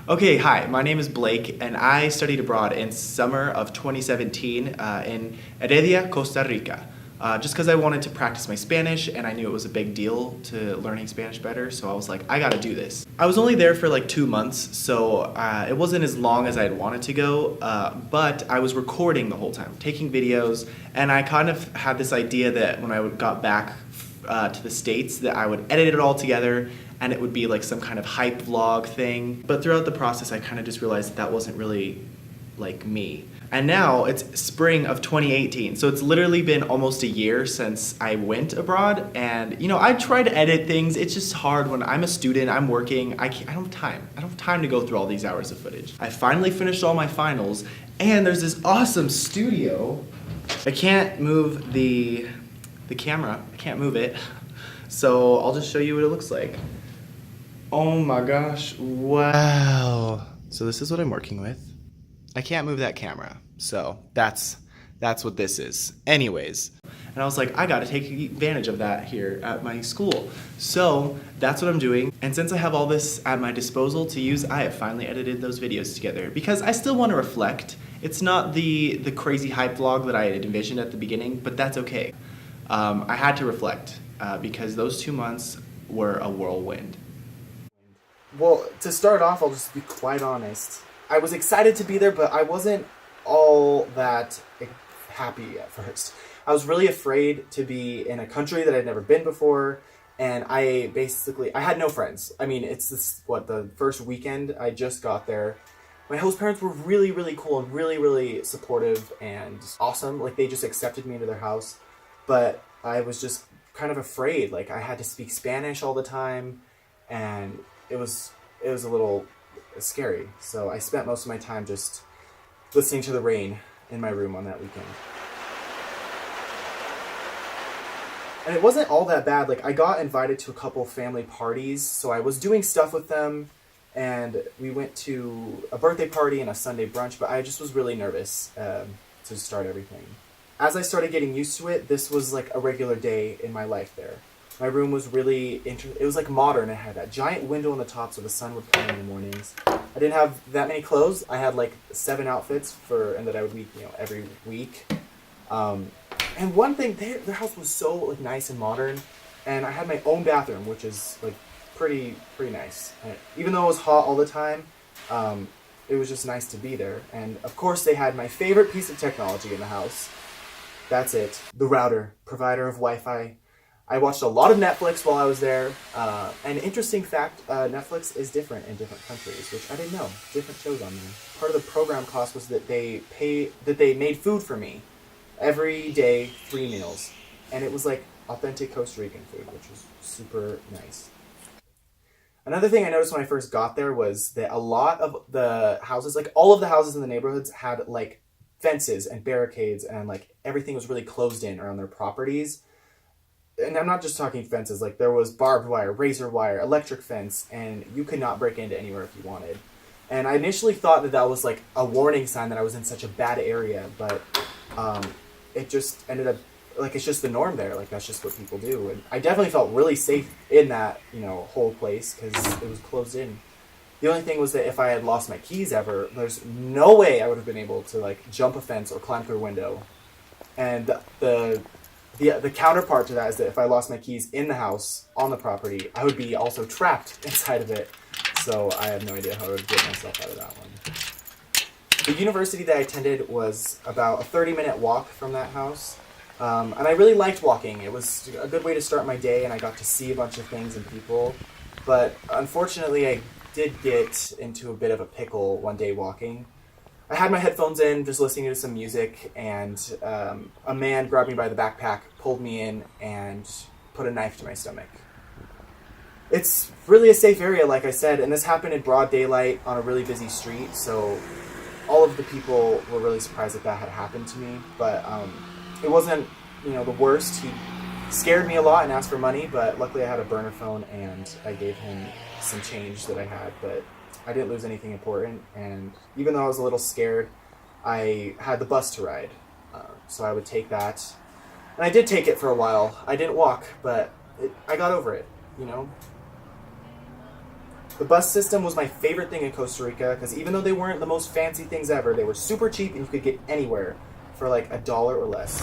Okay, hi, my name is Blake, and I studied abroad in summer of 2017 in Heredia, Costa Rica. Just because I wanted to practice my Spanish, and I knew it was a big deal to learning Spanish better, so I was like, I gotta do this. I was only there for like 2 months, so it wasn't as long as I had wanted to go, but I was recording the whole time, taking videos, and I kind of had this idea that when I got back to the States that I would edit it all together and it would be like some kind of hype vlog thing. But throughout the process, I kind of just realized that wasn't really like me. And now it's spring of 2018, so it's literally been almost a year since I went abroad. And I try to edit things. It's just hard when I'm a student, I'm working, I don't have time. I don't have time to go through all these hours of footage. I finally finished all my finals, and there's this awesome studio. I can't move the camera. I can't move it. So I'll just show you what it looks like. Oh my gosh, wow. So this is what I'm working with. I can't move that camera, so that's what this is. Anyways, and I was like, I gotta take advantage of that here at my school. So that's what I'm doing, and since I have all this at my disposal to use, I have finally edited those videos together because I still want to reflect. It's not the crazy hype vlog that I had envisioned at the beginning, but that's okay. I had to reflect because those 2 months were a whirlwind. Well, to start off, I'll just be quite honest. I was excited to be there, but I wasn't all that happy at first. I was really afraid to be in a country that I'd never been before, and I had no friends. I mean, it's the first weekend I just got there. My host parents were really, really cool and really, really supportive and awesome. Like, they just accepted me into their house, but I was just kind of afraid. Like, I had to speak Spanish all the time, and it was a little scary. So I spent most of my time just listening to the rain in my room on that weekend. And it wasn't all that bad. Like, I got invited to a couple family parties, so I was doing stuff with them, and we went to a birthday party and a Sunday brunch, but I just was really nervous to start everything. As I started getting used to it, this was like a regular day in my life there. My room was really it was like modern. It had that giant window on the top so the sun would come in the mornings. I didn't have that many clothes. I had like 7 outfits and that I would wear, every week. And one thing, their house was so like nice and modern, and I had my own bathroom, which is like pretty nice. And even though it was hot all the time, it was just nice to be there. And of course, they had my favorite piece of technology in the house. That's it, the router, provider of Wi-Fi. I watched a lot of Netflix while I was there. An interesting fact, Netflix is different in different countries, which I didn't know. Different shows on there. Part of the program cost was that they made food for me every day, 3 meals, and it was like authentic Costa Rican food, which was super nice. Another thing I noticed when I first got there was that a lot of the houses, like all of the houses in the neighborhoods, had like fences and barricades, and like everything was really closed in around their properties. And I'm not just talking fences, like there was barbed wire, razor wire, electric fence, and you could not break into anywhere if you wanted. And I initially thought that was like a warning sign that I was in such a bad area, but it just ended up, like, it's just the norm there. Like, that's just what people do. And I definitely felt really safe in that, whole place because it was closed in. The only thing was that if I had lost my keys ever, there's no way I would have been able to, like, jump a fence or climb through a window. And the counterpart to that is that if I lost my keys in the house, on the property, I would be also trapped inside of it. So I have no idea how I would get myself out of that one. The university that I attended was about a 30-minute walk from that house. And I really liked walking. It was a good way to start my day, and I got to see a bunch of things and people. But unfortunately, I did get into a bit of a pickle one day walking. I had my headphones in, just listening to some music, and a man grabbed me by the backpack, pulled me in, and put a knife to my stomach. It's really a safe area, like I said, and this happened in broad daylight on a really busy street, so all of the people were really surprised that had happened to me, but it wasn't, the worst. He scared me a lot and asked for money, but luckily I had a burner phone, and I gave him some change that I had, but I didn't lose anything important, and even though I was a little scared, I had the bus to ride, so I would take that, and I did take it for a while. I didn't walk, but I got over it, The bus system was my favorite thing in Costa Rica because even though they weren't the most fancy things ever, they were super cheap and you could get anywhere for like $1 or less.